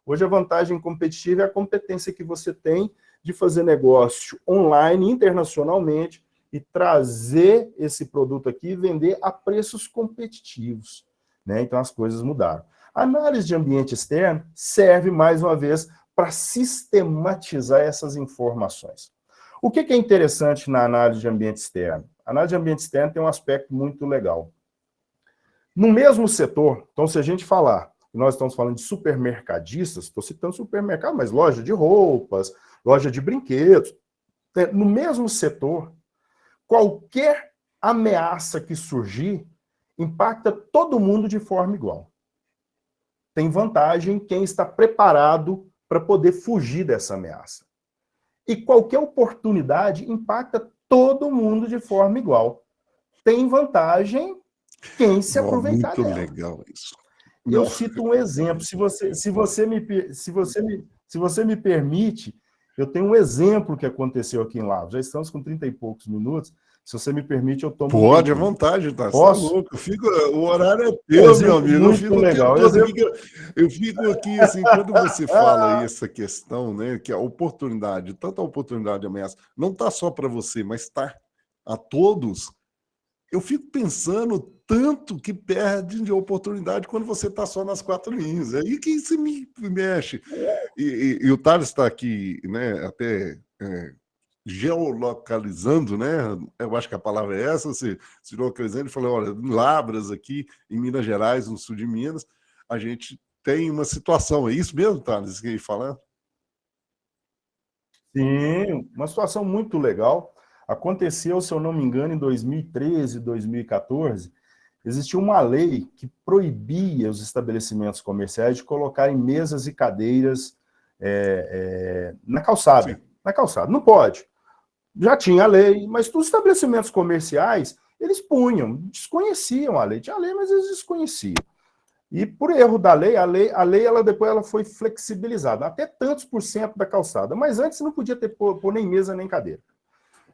[SPEAKER 2] hoje a vantagem competitiva é a competência que você tem de fazer negócio online, internacionalmente, e trazer esse produto aqui e vender a preços competitivos. Né? Então as coisas mudaram. A análise de ambiente externo serve, mais uma vez, para sistematizar essas informações. O que é interessante na análise de ambiente externo? A análise de ambiente externo tem um aspecto muito legal. No mesmo setor, então se a gente falar, nós estamos falando de supermercadistas, estou citando supermercado, mas loja de roupas, loja de brinquedos, no mesmo setor, qualquer ameaça que surgir impacta todo mundo de forma igual. Tem vantagem quem está preparado para poder fugir dessa ameaça. E qualquer oportunidade impacta todo mundo de forma igual. Tem vantagem quem se aproveitar
[SPEAKER 1] Muito
[SPEAKER 2] dela.
[SPEAKER 1] legal isso.
[SPEAKER 2] Eu
[SPEAKER 1] Não.
[SPEAKER 2] cito um exemplo. Se você me permite, eu tenho um exemplo que aconteceu aqui em Lavras. Já estamos com 30 e poucos minutos. Se você me permite, eu tomo um
[SPEAKER 1] Pode, à
[SPEAKER 2] tempinho.
[SPEAKER 1] vontade, tá? Você tá
[SPEAKER 2] Posso?
[SPEAKER 1] louco. O horário é
[SPEAKER 2] Um
[SPEAKER 1] teu, meu
[SPEAKER 2] exemplo
[SPEAKER 1] amigo. Eu
[SPEAKER 2] muito
[SPEAKER 1] fico o tempo
[SPEAKER 2] legal.
[SPEAKER 1] todo aqui. Eu fico aqui, assim, quando você fala aí essa questão, né? Que a oportunidade, tanto a oportunidade de ameaça, não está só para você, mas está a todos. Eu fico pensando tanto que perde de oportunidade quando você está só nas quatro linhas. É aí que se me mexe. E o Thales está aqui, né? Até. Geolocalizando, né? Eu acho que a palavra é essa, se localizando, ele falou, olha, em Lavras, aqui em Minas Gerais, no sul de Minas, a gente tem uma situação, é isso mesmo, Thales, que ia falar?
[SPEAKER 2] Sim, uma situação muito legal. Aconteceu, se eu não me engano, em 2013, 2014, existia uma lei que proibia os estabelecimentos comerciais de colocarem mesas e cadeiras na calçada.
[SPEAKER 1] Sim.
[SPEAKER 2] Na calçada, não pode. Já tinha a lei, mas os estabelecimentos comerciais, eles punham, desconheciam a lei. Tinha a lei, mas eles desconheciam. E por erro da lei, a lei ela depois ela foi flexibilizada, até tantos por cento da calçada, mas antes não podia ter pôr nem mesa nem cadeira.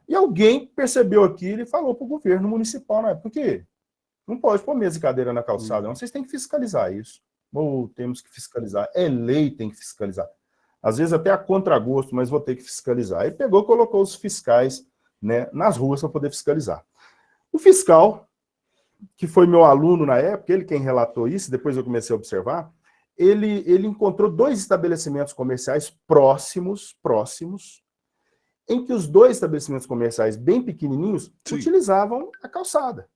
[SPEAKER 2] E alguém percebeu aquilo e falou para o governo municipal na época, por quê? Não pode pôr mesa e cadeira na calçada, não. Vocês têm que fiscalizar isso. Ou temos que fiscalizar. É lei, tem que fiscalizar. Às vezes até a contragosto, mas vou ter que fiscalizar. Aí pegou, colocou os fiscais, né, nas ruas para poder fiscalizar. O fiscal, que foi meu aluno na época, ele quem relatou isso, depois eu comecei a observar, ele encontrou 2 estabelecimentos comerciais próximos, em que os 2 estabelecimentos comerciais bem pequenininhos
[SPEAKER 1] Sim.
[SPEAKER 2] utilizavam a calçada.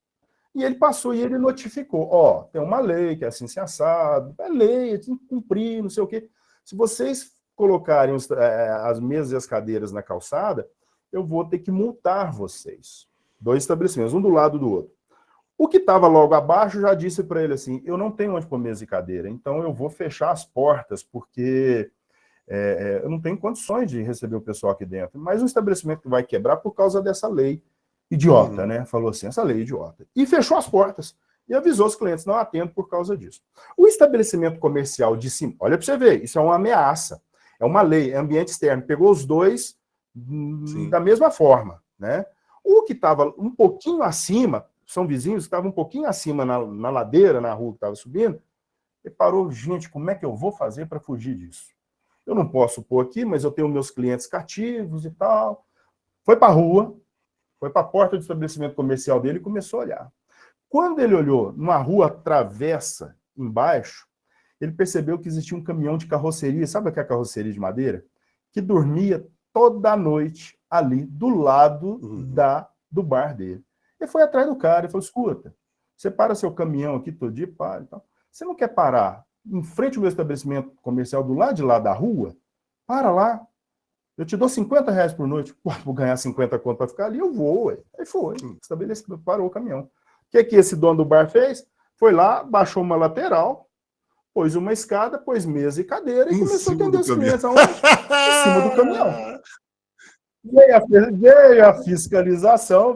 [SPEAKER 2] E ele passou e ele notificou, ó, tem uma lei que é assim se assado, é lei, tem que cumprir, não sei o quê. Se vocês colocarem as mesas e as cadeiras na calçada, eu vou ter que multar vocês. 2 estabelecimentos, um do lado do outro. O que estava logo abaixo já disse para ele assim, eu não tenho onde pôr mesa e cadeira, então eu vou fechar as portas, porque eu não tenho condições de receber o pessoal aqui dentro. Mas um estabelecimento que vai quebrar por causa dessa lei idiota, né? Falou assim, essa lei é idiota. E fechou as portas. E avisou os clientes, não atendo por causa disso. O estabelecimento comercial de cima, olha para você ver, isso é uma ameaça. É uma lei, é ambiente externo. Pegou os 2 da mesma forma, né? O que estava um pouquinho acima, são vizinhos que estavam um pouquinho acima na ladeira, na rua que estava subindo, ele parou, gente, como é que eu vou fazer para fugir disso? Eu não posso pôr aqui, mas eu tenho meus clientes cativos e tal. Foi para a rua, foi para a porta do estabelecimento comercial dele e começou a olhar. Quando ele olhou numa rua travessa embaixo, ele percebeu que existia um caminhão de carroceria, sabe aquela carroceria de madeira? Que dormia toda noite ali do lado do bar dele. Ele foi atrás do cara e falou, escuta, você para seu caminhão aqui todo dia, para e tal. Você não quer parar em frente ao meu estabelecimento comercial do lado de lá da rua? Para lá, eu te dou R$ 50 por noite. Pô, vou ganhar 50 conto para ficar ali, eu vou, ué. Aí foi, estabeleceu, parou o caminhão. O que esse dono do bar fez? Foi lá, baixou uma lateral, pôs uma escada, pôs mesa e cadeira e começou a atender os clientes aonde? Em cima do caminhão. Veio a fiscalização.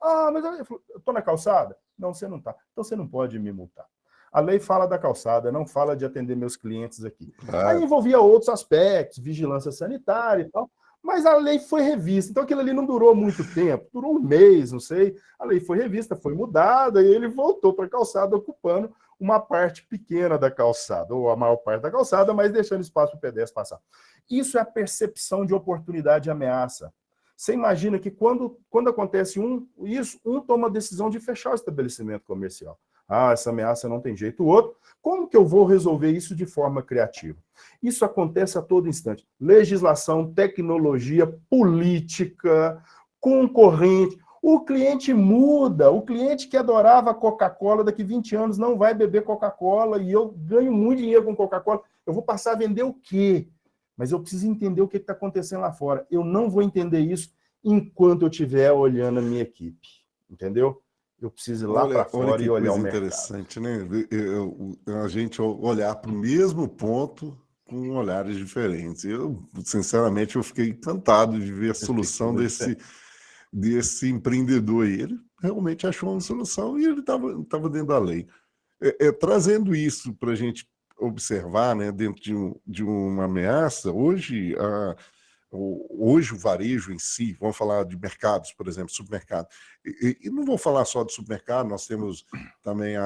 [SPEAKER 2] Ah, mas eu estou na calçada? Não, você não está. Então você não pode me multar. A lei fala da calçada, não fala de atender meus clientes aqui. Aí envolvia outros aspectos, vigilância sanitária e tal, mas a lei foi revista. Então aquilo ali não durou muito tempo, durou um mês, não sei. A lei foi revista, foi mudada e ele voltou para a calçada ocupando uma parte pequena da calçada, ou a maior parte da calçada, mas deixando espaço para o pedestre passar. Isso é a percepção de oportunidade e ameaça. Você imagina que quando acontece isso, um toma a decisão de fechar o estabelecimento comercial. Ah, essa ameaça não tem jeito. O outro, como que eu vou resolver isso de forma criativa? Isso acontece a todo instante. Legislação, tecnologia, política, concorrente. O cliente muda. O cliente que adorava Coca-Cola, daqui 20 anos não vai beber Coca-Cola e eu ganho muito dinheiro com Coca-Cola. Eu vou passar a vender o quê? Mas eu preciso entender o que está acontecendo lá fora. Eu não vou entender isso enquanto eu estiver olhando a minha equipe. Entendeu? Eu preciso ir lá para fora e olhar o mercado.
[SPEAKER 1] Interessante, né? A gente olhar para o mesmo ponto com olhares diferentes. Eu, sinceramente, eu fiquei encantado de ver a solução desse empreendedor aí. Ele realmente achou uma solução e ele estava dentro da lei. Trazendo isso para a gente observar, né, dentro de uma ameaça, hoje o varejo em si, vamos falar de mercados, por exemplo, supermercado, e não vou falar só de supermercado, nós temos também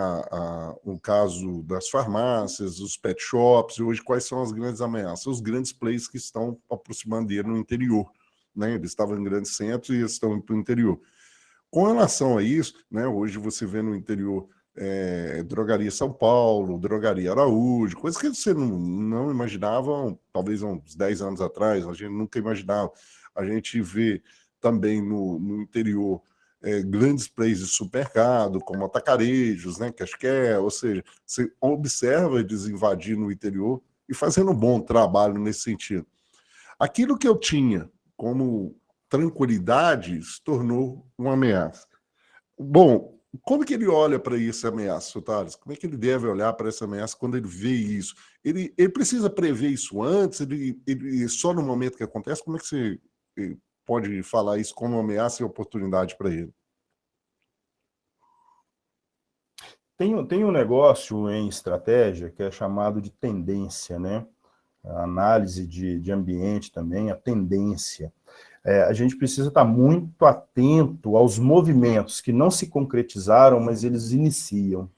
[SPEAKER 1] o caso das farmácias, os pet shops, e hoje quais são as grandes ameaças? Os grandes players que estão aproximando dele no interior, né? Eles estavam em grandes centros e eles estão para o interior. Com relação a isso, né, hoje você vê no interior Drogaria São Paulo, Drogaria Araújo, coisas que você não imaginava, talvez há uns 10 anos atrás, a gente nunca imaginava. A gente vê também no interior grandes players de supermercado, como atacarejos, né, que acho que ou seja, você observa eles invadindo o interior e fazendo um bom trabalho nesse sentido. Aquilo que eu tinha como tranquilidade se tornou uma ameaça. Bom, como que ele olha para essa ameaça, Thales? Como é que ele deve olhar para essa ameaça quando ele vê isso? Ele precisa prever isso antes? Ele só no momento que acontece? Como é que você pode falar isso como ameaça e oportunidade para ele?
[SPEAKER 2] Tem um negócio em estratégia que é chamado de tendência, né? A análise de ambiente também, a tendência. A gente precisa estar muito atento aos movimentos que não se concretizaram, mas eles iniciam.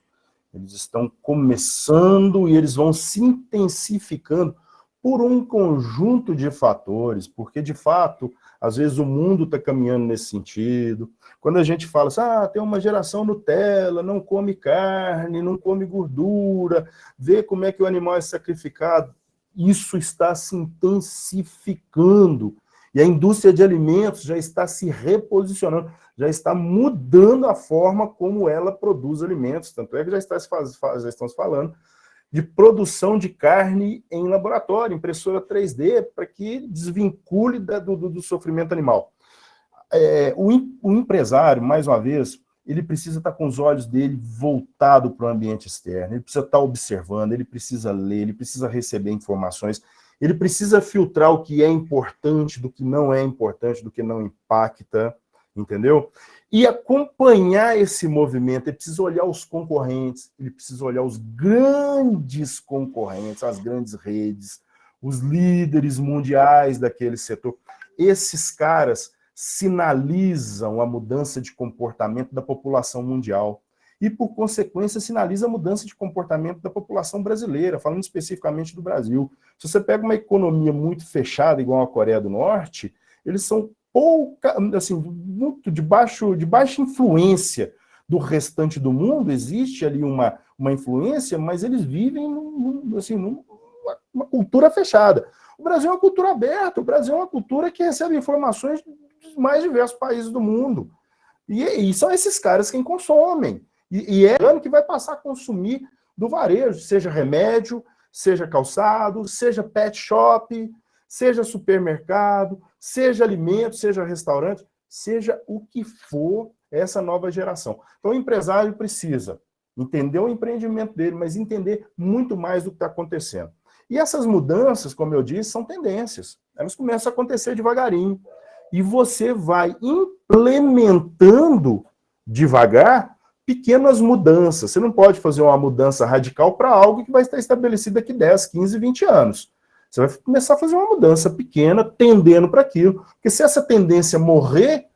[SPEAKER 2] Eles estão começando e eles vão se intensificando por um conjunto de fatores, porque, de fato, às vezes o mundo está caminhando nesse sentido. Quando a gente fala assim, tem uma geração Nutella, não come carne, não come gordura, vê como é que o animal é sacrificado, isso está se intensificando. E a indústria de alimentos já está se reposicionando, já está mudando a forma como ela produz alimentos. Tanto é que já estamos falando de produção de carne em laboratório, impressora 3D, para que desvincule do sofrimento animal. O empresário, mais uma vez, ele precisa estar com os olhos dele voltados para o ambiente externo, ele precisa estar observando, ele precisa ler, ele precisa receber informações, ele precisa filtrar o que é importante, do que não é importante, do que não impacta, entendeu? E acompanhar esse movimento, ele precisa olhar os concorrentes, ele precisa olhar os grandes concorrentes, as grandes redes, os líderes mundiais daquele setor. Esses caras sinalizam a mudança de comportamento da população mundial e, por consequência, sinaliza a mudança de comportamento da população brasileira, falando especificamente do Brasil. Se você pega uma economia muito fechada, igual a Coreia do Norte, eles são muito de baixa influência do restante do mundo, existe ali uma influência, mas eles vivem numa cultura fechada. O Brasil é uma cultura aberta, o Brasil é uma cultura que recebe informações dos mais diversos países do mundo. E são esses caras quem consomem. E é o ano que vai passar a consumir do varejo, seja remédio, seja calçado, seja pet shop, seja supermercado, seja alimento, seja restaurante, seja o que for essa nova geração. Então o empresário precisa entender o empreendimento dele, mas entender muito mais do que está acontecendo. E essas mudanças, como eu disse, são tendências. Elas começam a acontecer devagarinho. E você vai implementando devagar pequenas mudanças. Você não pode fazer uma mudança radical para algo que vai estar estabelecido daqui 10, 15, 20 anos. Você vai começar a fazer uma mudança pequena, tendendo para aquilo. Porque se essa tendência morre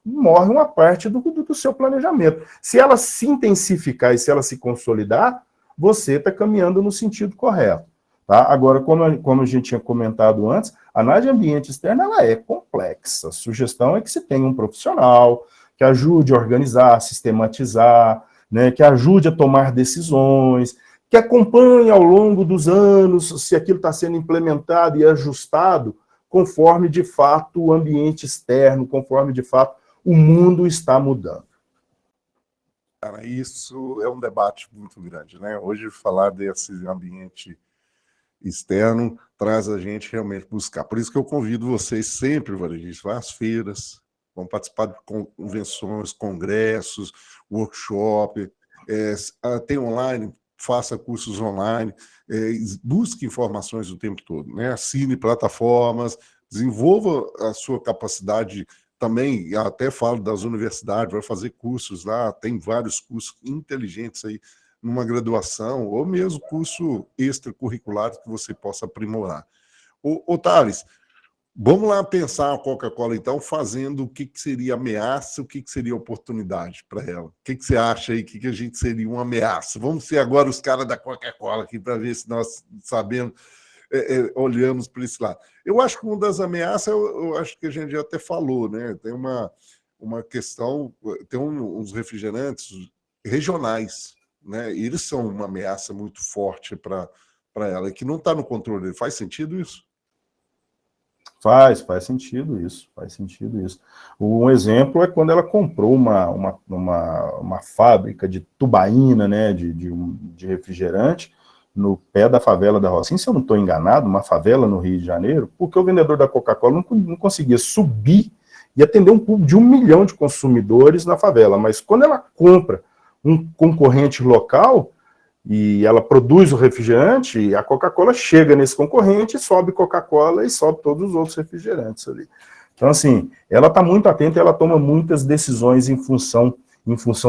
[SPEAKER 2] uma parte do seu planejamento. Se ela se intensificar e se ela se consolidar, você está caminhando no sentido correto. Tá? Agora, como a gente tinha comentado antes, a análise de ambiente externo ela é complexa. A sugestão é que se tenha um profissional que ajude a organizar, sistematizar, né, que ajude a tomar decisões, que acompanhe ao longo dos anos se aquilo está sendo implementado e ajustado conforme, de fato, o ambiente externo, conforme, de fato, o mundo está mudando.
[SPEAKER 1] Cara, isso é um debate muito grande, né? Hoje, falar desse ambiente externo traz a gente realmente buscar. Por isso que eu convido vocês sempre, varejistas, vá às feiras, vão participar de convenções, congressos, workshop, tem online, faça cursos online, busque informações o tempo todo, né? Assine plataformas, desenvolva a sua capacidade também, até falo das universidades, vai fazer cursos lá, tem vários cursos inteligentes aí, numa graduação, ou mesmo curso extracurricular que você possa aprimorar. Ô Thales, vamos lá pensar a Coca-Cola, então, fazendo o que seria ameaça, o que seria oportunidade para ela. O que você acha aí, que a gente seria uma ameaça? Vamos ser agora os caras da Coca-Cola aqui, para ver se nós sabemos, olhamos para esse lado. Eu acho que uma das ameaças, eu acho que a gente já até falou, né? Tem uma questão, tem uns refrigerantes regionais, né? Eles são uma ameaça muito forte para ela, que não está no controle. Faz sentido isso?
[SPEAKER 2] Faz sentido isso, faz sentido isso. Um exemplo é quando ela comprou uma fábrica de tubaína, né, de refrigerante, no pé da favela da Rocinha, se eu não estou enganado, uma favela no Rio de Janeiro, porque o vendedor da Coca-Cola não conseguia subir e atender um público de 1 milhão de consumidores na favela. Mas quando ela compra um concorrente local e ela produz o refrigerante, a Coca-Cola chega nesse concorrente, sobe Coca-Cola e sobe todos os outros refrigerantes ali. Então, assim, ela está muito atenta e ela toma muitas decisões em função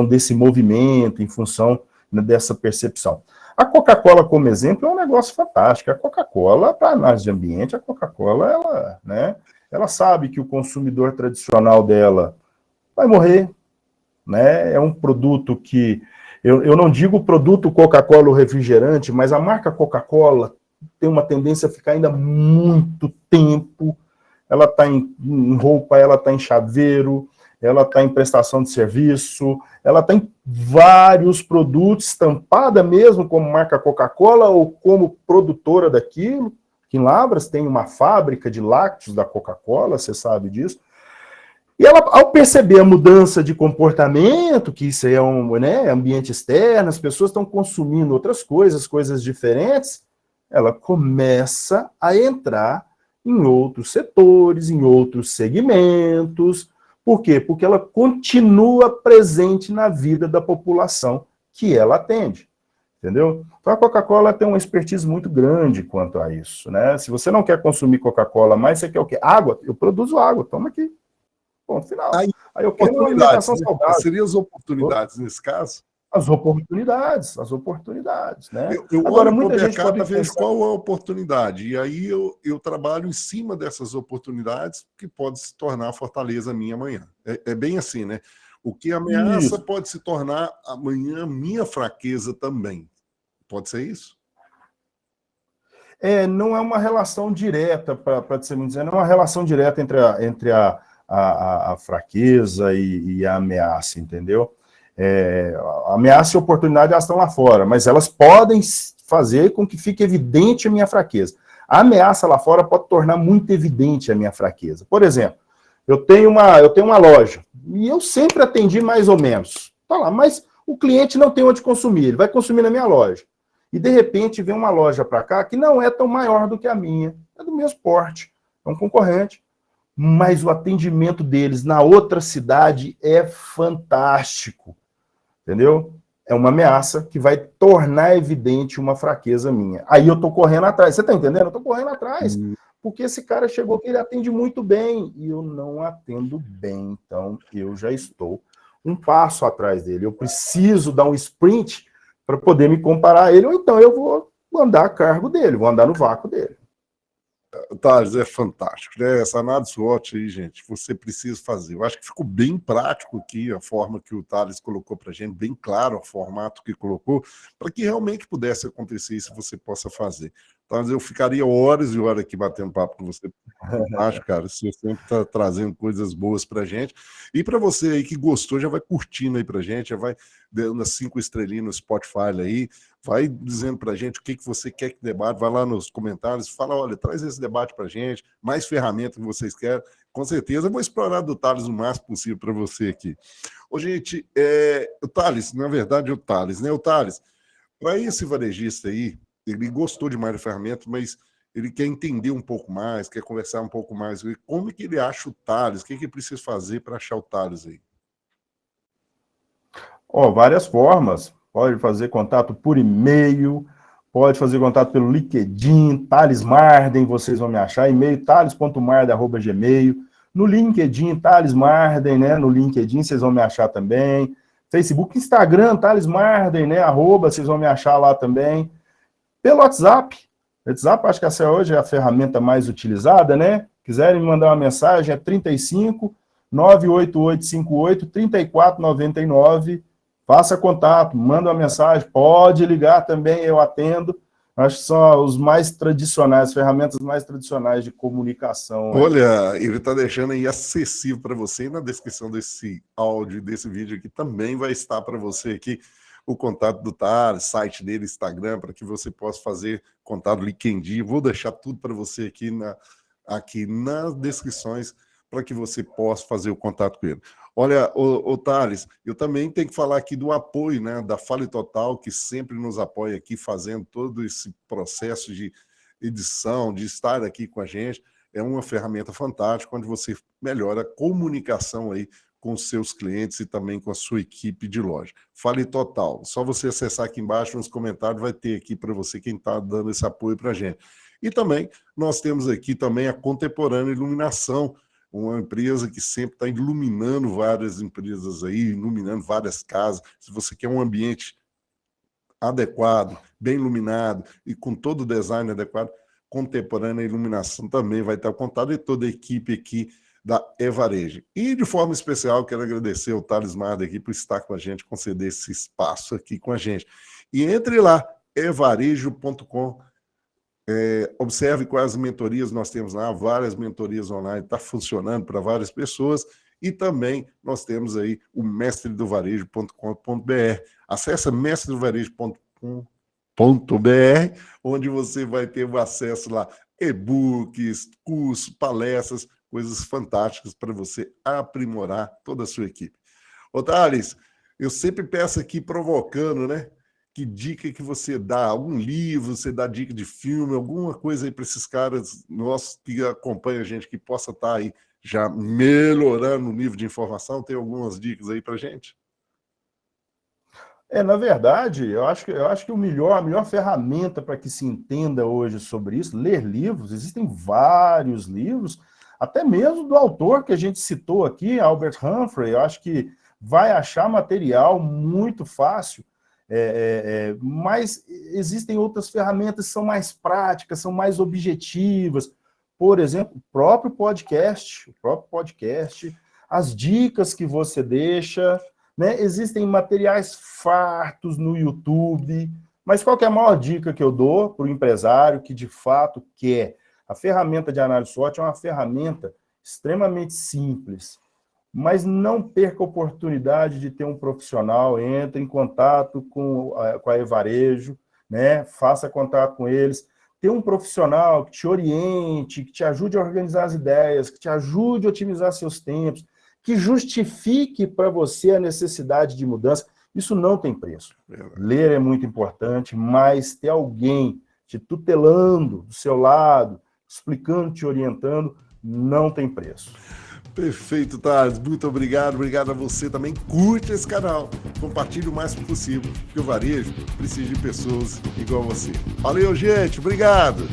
[SPEAKER 2] desse movimento, em função dessa percepção. A Coca-Cola, como exemplo, é um negócio fantástico. A Coca-Cola, para análise de ambiente, a Coca-Cola, ela, né, ela sabe que o consumidor tradicional dela vai morrer, né? É um produto que, eu não digo produto Coca-Cola ou refrigerante, mas a marca Coca-Cola tem uma tendência a ficar ainda muito tempo. Ela está em roupa, ela está em chaveiro, ela está em prestação de serviço, ela está em vários produtos, estampada mesmo como marca Coca-Cola ou como produtora daquilo. Aqui em Lavras tem uma fábrica de lácteos da Coca-Cola, você sabe disso. E ela, ao perceber a mudança de comportamento, que isso é um, né, ambiente externo, as pessoas estão consumindo outras coisas, coisas diferentes, ela começa a entrar em outros setores, em outros segmentos. Por quê? Porque ela continua presente na vida da população que ela atende. Entendeu? Então a Coca-Cola tem uma expertise muito grande quanto a isso, né? Se você não quer consumir Coca-Cola mais, você quer o quê? Água? Eu produzo água, toma aqui. Ponto final.
[SPEAKER 1] Aí,
[SPEAKER 2] Aí eu quero uma
[SPEAKER 1] oportunidades,
[SPEAKER 2] alimentação
[SPEAKER 1] né?
[SPEAKER 2] saudável.
[SPEAKER 1] Seriam as oportunidades nesse caso?
[SPEAKER 2] As oportunidades, né?
[SPEAKER 1] Eu
[SPEAKER 2] Agora,
[SPEAKER 1] olho para o
[SPEAKER 2] muita gente
[SPEAKER 1] mercado
[SPEAKER 2] pode
[SPEAKER 1] e vejo
[SPEAKER 2] pensar,
[SPEAKER 1] qual é a oportunidade, e aí eu trabalho em cima dessas oportunidades que pode se tornar a fortaleza minha amanhã. É bem assim, né? O que ameaça
[SPEAKER 2] isso,
[SPEAKER 1] pode se tornar amanhã minha fraqueza também. Pode ser isso?
[SPEAKER 2] não é uma relação direta, para ser muito dizer, não é uma relação direta entre a fraqueza e a ameaça, entendeu? A ameaça e a oportunidade, elas estão lá fora, mas elas podem fazer com que fique evidente a minha fraqueza. A ameaça lá fora pode tornar muito evidente a minha fraqueza. Por exemplo, eu tenho uma loja e eu sempre atendi mais ou menos. Tá lá, mas o cliente não tem onde consumir, ele vai consumir na minha loja. E de repente vem uma loja para cá que não é tão maior do que a minha, é do mesmo porte, é um concorrente, mas o atendimento deles na outra cidade é fantástico, entendeu? É uma ameaça que vai tornar evidente uma fraqueza minha. Aí eu tô correndo atrás. Você tá entendendo? Eu tô correndo atrás.
[SPEAKER 1] Hum.
[SPEAKER 2] Porque esse cara chegou que ele atende muito bem e eu não atendo bem. Então eu já estou um passo atrás dele. Eu preciso dar um sprint para poder me comparar a ele, ou então eu vou andar a cargo dele, vou andar no vácuo dele.
[SPEAKER 1] Thales, é fantástico, né? Essa análise SWOT aí, gente, você precisa fazer. Eu acho que ficou bem prático aqui a forma que o Thales colocou para a gente, bem claro o formato que colocou, para que realmente pudesse acontecer isso, você possa fazer. Thales, eu ficaria horas e horas aqui batendo papo com você. Fantástico, cara. Você sempre está trazendo coisas boas para a gente. E para você aí que gostou, já vai curtindo aí para a gente, já vai dando as 5 estrelinhas no Spotify aí, vai dizendo para a gente o que você quer que debate, vai lá nos comentários, fala, olha, traz esse debate para a gente, mais ferramentas que vocês querem. Com certeza eu vou explorar do Thales o máximo possível para você aqui. Ô, gente, o Thales, na verdade, o Thales, né? O Thales, para esse varejista aí, ele gostou demais da ferramenta, mas ele quer entender um pouco mais, quer conversar um pouco mais. Como é que ele acha o Thales? O que ele precisa fazer para achar o Thales aí?
[SPEAKER 2] Várias formas. Pode fazer contato por e-mail, pode fazer contato pelo LinkedIn, Thales Marden, vocês vão me achar, e-mail thales.marden@gmail. No LinkedIn, Thales Marden, né? No LinkedIn vocês vão me achar também. Facebook, Instagram, Thales Marden, né? @ vocês vão me achar lá também. Pelo WhatsApp. WhatsApp, acho que essa hoje é a ferramenta mais utilizada, né? Quiserem me mandar uma mensagem, é 35 98858 3499. Faça contato, manda uma mensagem, pode ligar também, eu atendo. Acho que são os mais tradicionais, ferramentas mais tradicionais de comunicação aí.
[SPEAKER 1] Olha, ele está deixando aí acessível para você, e na descrição desse áudio, desse vídeo aqui, também vai estar para você aqui o contato do Thales, site dele, Instagram, para que você possa fazer contato LinkedIn. Vou deixar tudo para você aqui nas descrições para que você possa fazer o contato com ele. Olha, o Thales, eu também tenho que falar aqui do apoio, né, da Fale Total, que sempre nos apoia aqui, fazendo todo esse processo de edição, de estar aqui com a gente. É uma ferramenta fantástica, onde você melhora a comunicação aí com os seus clientes e também com a sua equipe de loja. Fale Total. Só você acessar aqui embaixo nos comentários, vai ter aqui para você quem está dando esse apoio para a gente. E também, nós temos aqui também a Contemporânea Iluminação, uma empresa que sempre está iluminando várias empresas aí, iluminando várias casas. Se você quer um ambiente adequado, bem iluminado e com todo o design adequado, contemporânea, a iluminação também vai estar contada e toda a equipe aqui da eVarejo. E, de forma especial, quero agradecer ao Thales Marder aqui por estar com a gente, conceder esse espaço aqui com a gente. E entre lá, evarejo.com, observe quais mentorias nós temos lá, várias mentorias online, está funcionando para várias pessoas, e também nós temos aí o mestredovarejo.com.br. Acesse mestredovarejo.com.br, onde você vai ter o acesso lá, e-books, cursos, palestras, coisas fantásticas para você aprimorar toda a sua equipe. Ô, Thales, eu sempre peço aqui provocando, né? Que dica que você dá? Algum livro, você dá dica de filme, alguma coisa aí para esses caras nossos que acompanham a gente, que possa estar aí já melhorando o nível de informação? Tem algumas dicas aí para a gente?
[SPEAKER 2] Na verdade, eu acho que a melhor ferramenta para que se entenda hoje sobre isso, ler livros, existem vários livros, até mesmo do autor que a gente citou aqui, Albert Humphrey, eu acho que vai achar material muito fácil, mas existem outras ferramentas que são mais práticas, são mais objetivas. Por exemplo, o próprio podcast, as dicas que você deixa, né? Existem materiais fartos no YouTube, mas qual que é a maior dica que eu dou para o empresário que de fato quer? A ferramenta de análise SWOT é uma ferramenta extremamente simples, mas não perca a oportunidade de ter um profissional, entre em contato com a eVarejo, né? Faça contato com eles, ter um profissional que te oriente, que te ajude a organizar as ideias, que te ajude a otimizar seus tempos, que justifique para você a necessidade de mudança. Isso não tem preço. Ler é muito importante, mas ter alguém te tutelando do seu lado, explicando, te orientando, não tem preço.
[SPEAKER 1] Perfeito, Thales. Muito obrigado. Obrigado a você também. Curte esse canal. Compartilhe o mais possível, porque o varejo precisa de pessoas igual a você. Valeu, gente. Obrigado.